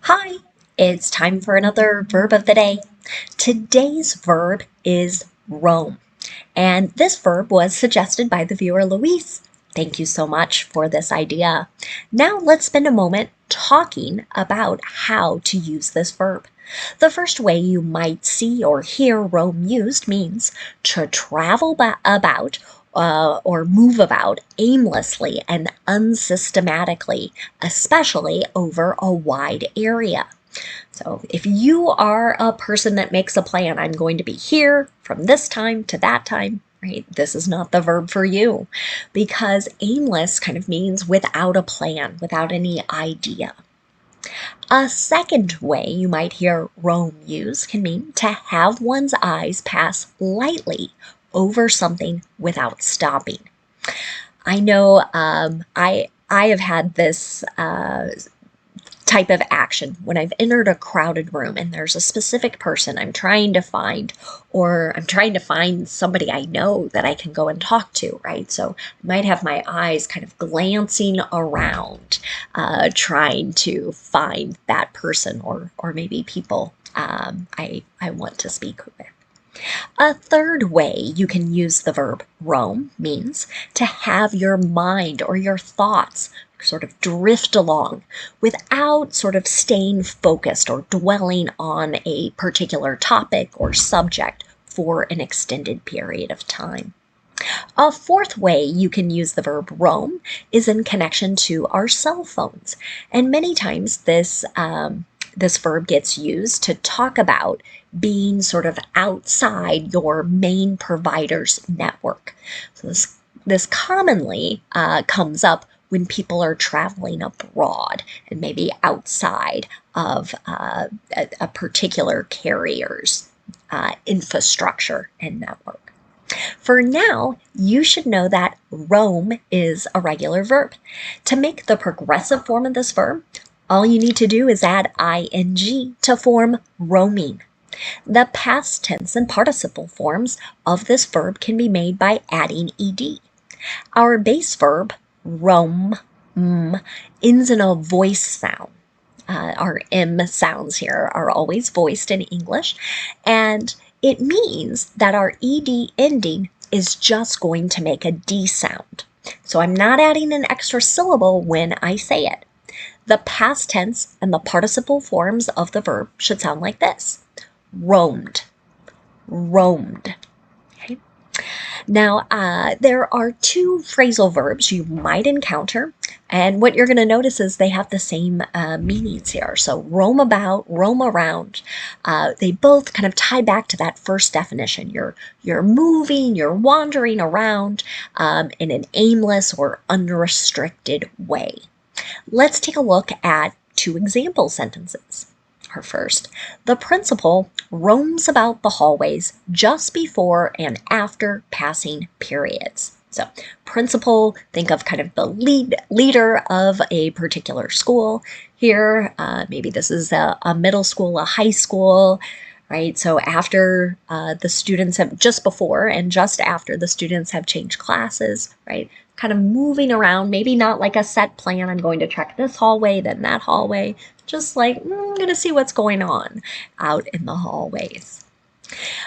Hi, it's time for another verb of the day. Today's verb is roam, and this verb was suggested by the viewer Luis. Thank you so much for this idea. Now let's spend a moment talking about how to use this verb. The first way you might see or hear roam used means to travel about or move about aimlessly and unsystematically, especially over a wide area. So if you are a person that makes a plan, I'm going to be here from this time to that time, right? This is not the verb for you because aimless kind of means without a plan, without any idea. A second way you might hear roam used can mean to have one's eyes pass lightly over something without stopping. I know I have had this type of action when I've entered a crowded room and there's a specific person I'm trying to find, or I'm trying to find somebody I know that I can go and talk to, right? So I might have my eyes kind of glancing around, trying to find that person or maybe people I want to speak with. A third way you can use the verb roam means to have your mind or your thoughts sort of drift along without sort of staying focused or dwelling on a particular topic or subject for an extended period of time. A fourth way you can use the verb roam is in connection to our cell phones. And many times this verb gets used to talk about being sort of outside your main provider's network. So this commonly comes up when people are traveling abroad and maybe outside of a particular carrier's infrastructure and network. For now, you should know that roam is a regular verb. To make the progressive form of this verb, all you need to do is add ing to form roaming. The past tense and participle forms of this verb can be made by adding ed. Our base verb, roam, ends in a voice sound. Our M sounds here are always voiced in English, and it means that our ed ending is just going to make a D sound. So I'm not adding an extra syllable when I say it. The past tense and the participle forms of the verb should sound like this: roamed, roamed. Okay. Now, there are two phrasal verbs you might encounter, and what you're going to notice is they have the same meanings here. So roam about, roam around, they both kind of tie back to that first definition. You're moving, you're wandering around in an aimless or unrestricted way. Let's take a look at two example sentences. Our first, the principal roams about the hallways just before and after passing periods. So principal, think of kind of the leader of a particular school. Here, maybe this is a middle school, a high school, right? So after the students have, just before and just after the students have changed classes, right? Kind of moving around, maybe not like a set plan. I'm going to check this hallway, then that hallway, just like I'm going to see what's going on out in the hallways.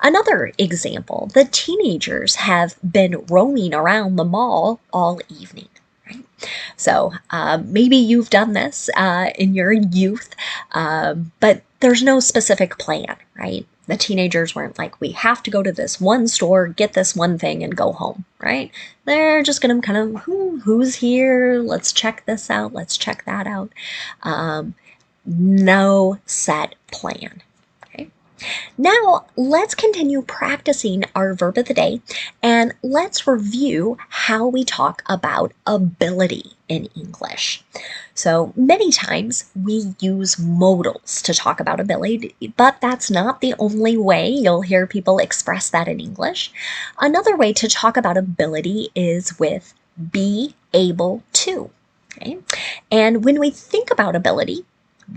Another example, the teenagers have been roaming around the mall all evening. Right? So maybe you've done this in your youth, but there's no specific plan, right? The teenagers weren't like, we have to go to this one store, get this one thing, and go home, right? They're just going to kind of, who's here? Let's check this out. Let's check that out. No set plan. Okay. Now, let's continue practicing our verb of the day, and let's review how we talk about ability in English. So many times we use modals to talk about ability, but that's not the only way you'll hear people express that in English. Another way to talk about ability is with be able to. Okay? And when we think about ability,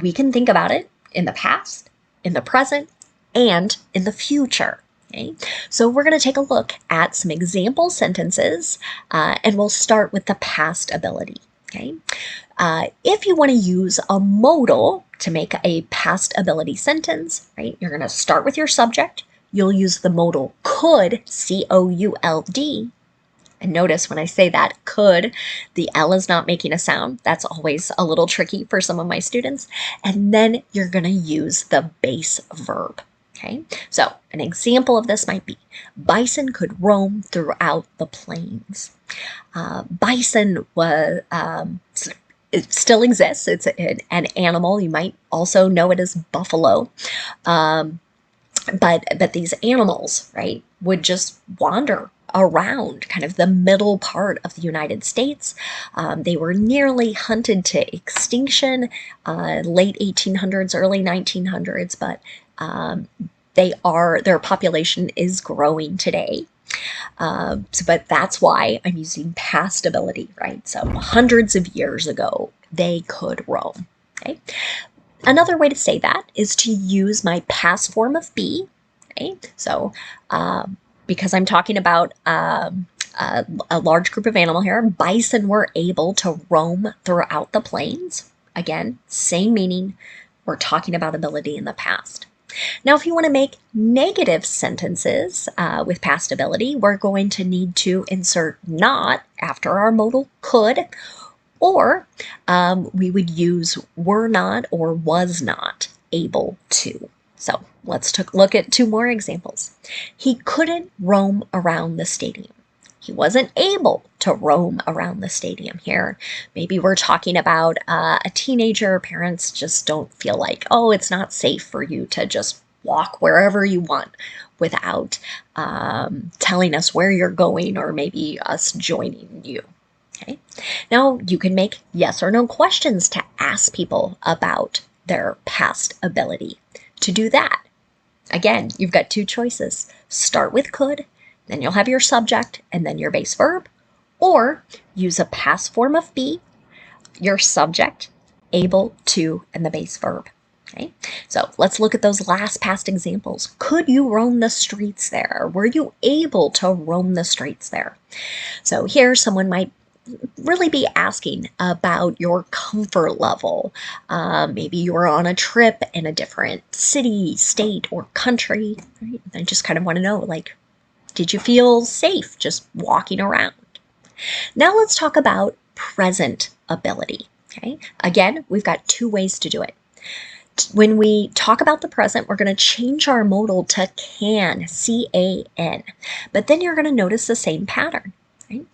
we can think about it in the past, in the present, and in the future. Okay? So we're going to take a look at some example sentences, and we'll start with the past ability. Okay? If you want to use a modal to make a past ability sentence, right, you're going to start with your subject. You'll use the modal could, C-O-U-L-D. And notice when I say that, could, the L is not making a sound. That's always a little tricky for some of my students. And then you're going to use the base verb. Okay, so an example of this might be, bison could roam throughout the plains. Bison was, it still exists. It's an animal. You might also know it as buffalo. But these animals, right, would just wander around kind of the middle part of the United States. They were nearly hunted to extinction, late 1800s, early 1900s, but their population is growing today. But that's why I'm using past ability, right? So hundreds of years ago, they could roam, okay? Another way to say that is to use my past form of be, okay? So because I'm talking about a large group of animal here, bison were able to roam throughout the plains. Again, same meaning. We're talking about ability in the past. Now, if you want to make negative sentences with past ability, we're going to need to insert not after our modal could, or we would use were not or was not able to. So let's look at two more examples. He couldn't roam around the stadium. He wasn't able to roam around the stadium here. Maybe we're talking about a teenager. Parents just don't feel like, oh, it's not safe for you to just walk wherever you want without telling us where you're going or maybe us joining you. Okay. Now you can make yes or no questions to ask people about their past ability. To do that, again, you've got two choices. Start with could, then you'll have your subject and then your base verb, or use a past form of be, your subject, able to, and the base verb. Okay, so let's look at those last past examples. Could you roam the streets there? Were you able to roam the streets there? So here someone might really be asking about your comfort level. Maybe you're on a trip in a different city, state, or country. Right? I just kind of want to know, like, did you feel safe just walking around? Now let's talk about present ability. Okay, again, we've got two ways to do it. When we talk about the present, we're going to change our modal to can, C-A-N. But then you're going to notice the same pattern. Right?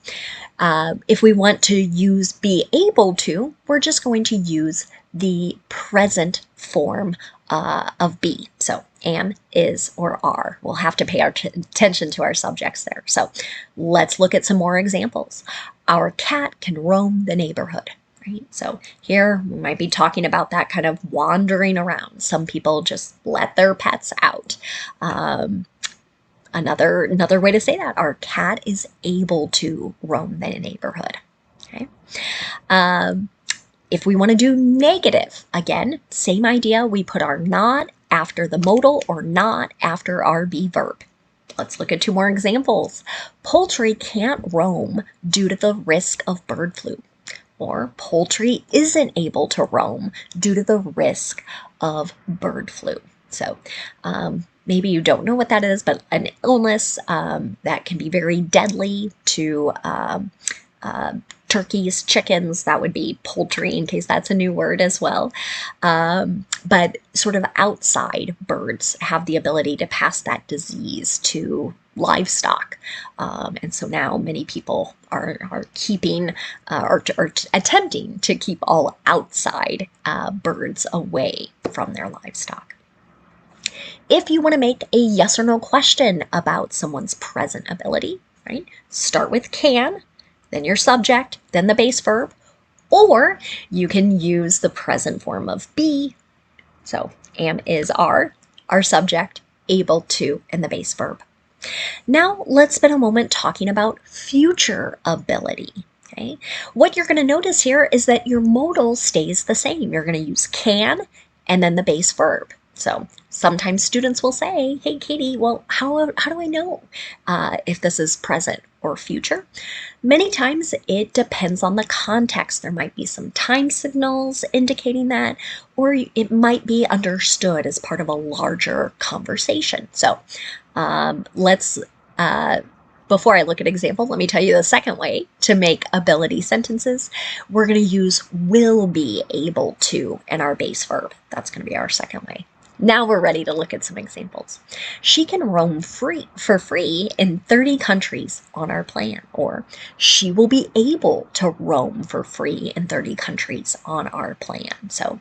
If we want to use be able to, we're just going to use the present form of be. So am, is, or are. We'll have to pay our attention to our subjects there. So let's look at some more examples. Our cat can roam the neighborhood. Right? So here we might be talking about that kind of wandering around. Some people just let their pets out. Another way to say that, our cat is able to roam the neighborhood. Okay. If we want to do negative, again, same idea. We put our not after the modal or not after our be verb. Let's look at two more examples. Poultry can't roam due to the risk of bird flu. Or poultry isn't able to roam due to the risk of bird flu. So maybe you don't know what that is, but an illness that can be very deadly to turkeys, chickens, that would be poultry in case that's a new word as well. But sort of outside birds have the ability to pass that disease to livestock. And so now many people are keeping or attempting to keep all outside birds away from their livestock. If you want to make a yes or no question about someone's present ability, right? Start with can, then your subject, then the base verb, or you can use the present form of be. So am, is, are, our subject, able to, and the base verb. Now let's spend a moment talking about future ability. Okay? What you're going to notice here is that your modal stays the same. You're going to use can and then the base verb. So sometimes students will say, hey, Katie, well, how do I know if this is present? or future. Many times it depends on the context. There might be some time signals indicating that, or it might be understood as part of a larger conversation. So let's, before I look at example, let me tell you the second way to make ability sentences. We're going to use will be able to in our base verb. That's going to be our second way. Now we're ready to look at some examples. She can roam for free in 30 countries on our plan, or she will be able to roam for free in 30 countries on our plan. So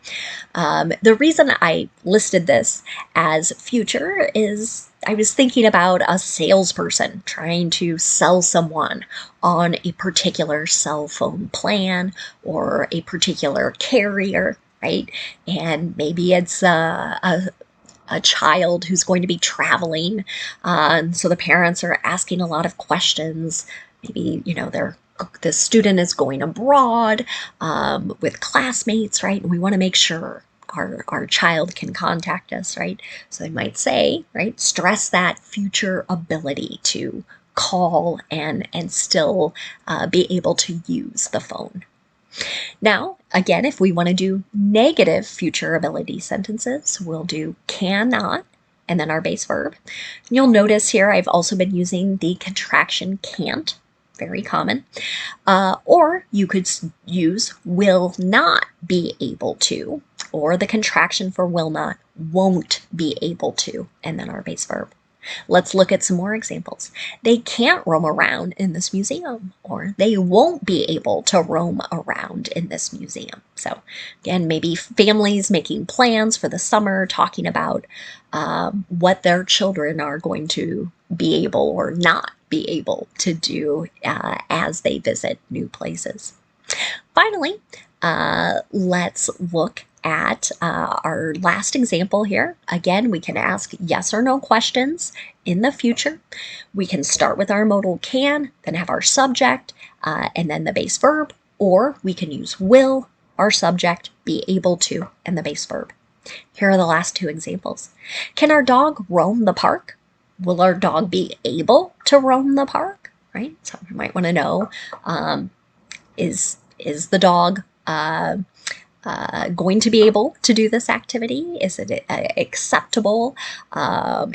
the reason I listed this as future is I was thinking about a salesperson trying to sell someone on a particular cell phone plan or a particular carrier, right? And maybe it's a child who's going to be traveling. So the parents are asking a lot of questions. Maybe, the student is going abroad with classmates, right? And we want to make sure our child can contact us, right? So they might say, right, stress that future ability to call and still be able to use the phone. Now, again, if we want to do negative future ability sentences, we'll do cannot and then our base verb. You'll notice here I've also been using the contraction can't, very common. Or you could use will not be able to, or the contraction for will not, won't be able to, and then our base verb. Let's look at some more examples. They can't roam around in this museum, or they won't be able to roam around in this museum. So again, maybe families making plans for the summer, talking about what their children are going to be able or not be able to do as they visit new places. Finally, let's look at our last example here. Again, we can ask yes or no questions in the future. We can start with our modal can, then have our subject, and then the base verb, or we can use will, our subject, be able to, and the base verb. Here are the last two examples. Can our dog roam the park? Will our dog be able to roam the park? Right? So you might want to know, is the dog going to be able to do this activity? Is it acceptable?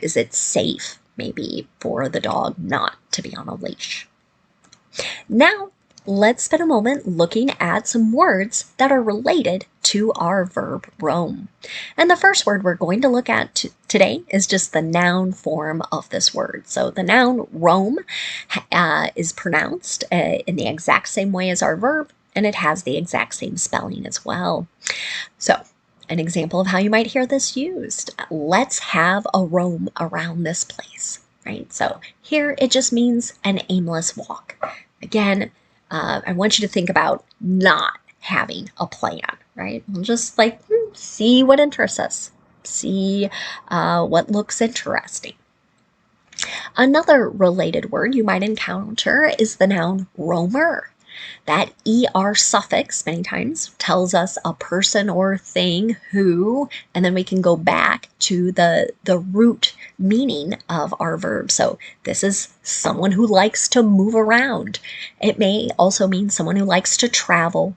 Is it safe, maybe, for the dog not to be on a leash? Now, let's spend a moment looking at some words that are related to our verb roam. And the first word we're going to look at today is just the noun form of this word. So the noun roam is pronounced in the exact same way as our verb, and it has the exact same spelling as well. So an example of how you might hear this used. Let's have a roam around this place, right? So here it just means an aimless walk. Again, I want you to think about not having a plan, right? We'll just see what interests us, see what looks interesting. Another related word you might encounter is the noun roamer. That ER suffix many times tells us a person or thing who, and then we can go back to the root meaning of our verb. So this is someone who likes to move around. It may also mean someone who likes to travel.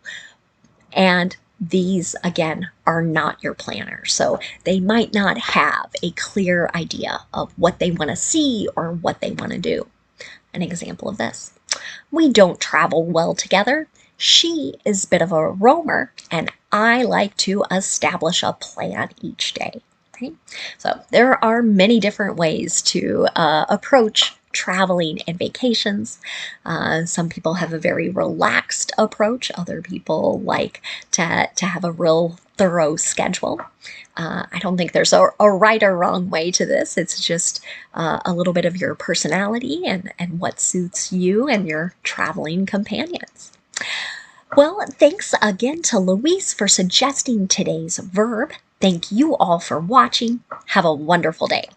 And these, again, are not your planners. So they might not have a clear idea of what they want to see or what they want to do. An example of this. We don't travel well together. She is a bit of a roamer, and I like to establish a plan each day. Okay? So there are many different ways to approach traveling and vacations. Some people have a very relaxed approach. Other people like to have a real thorough schedule. I don't think there's a right or wrong way to this. It's just a little bit of your personality and what suits you and your traveling companions. Well, thanks again to Louise for suggesting today's verb. Thank you all for watching. Have a wonderful day.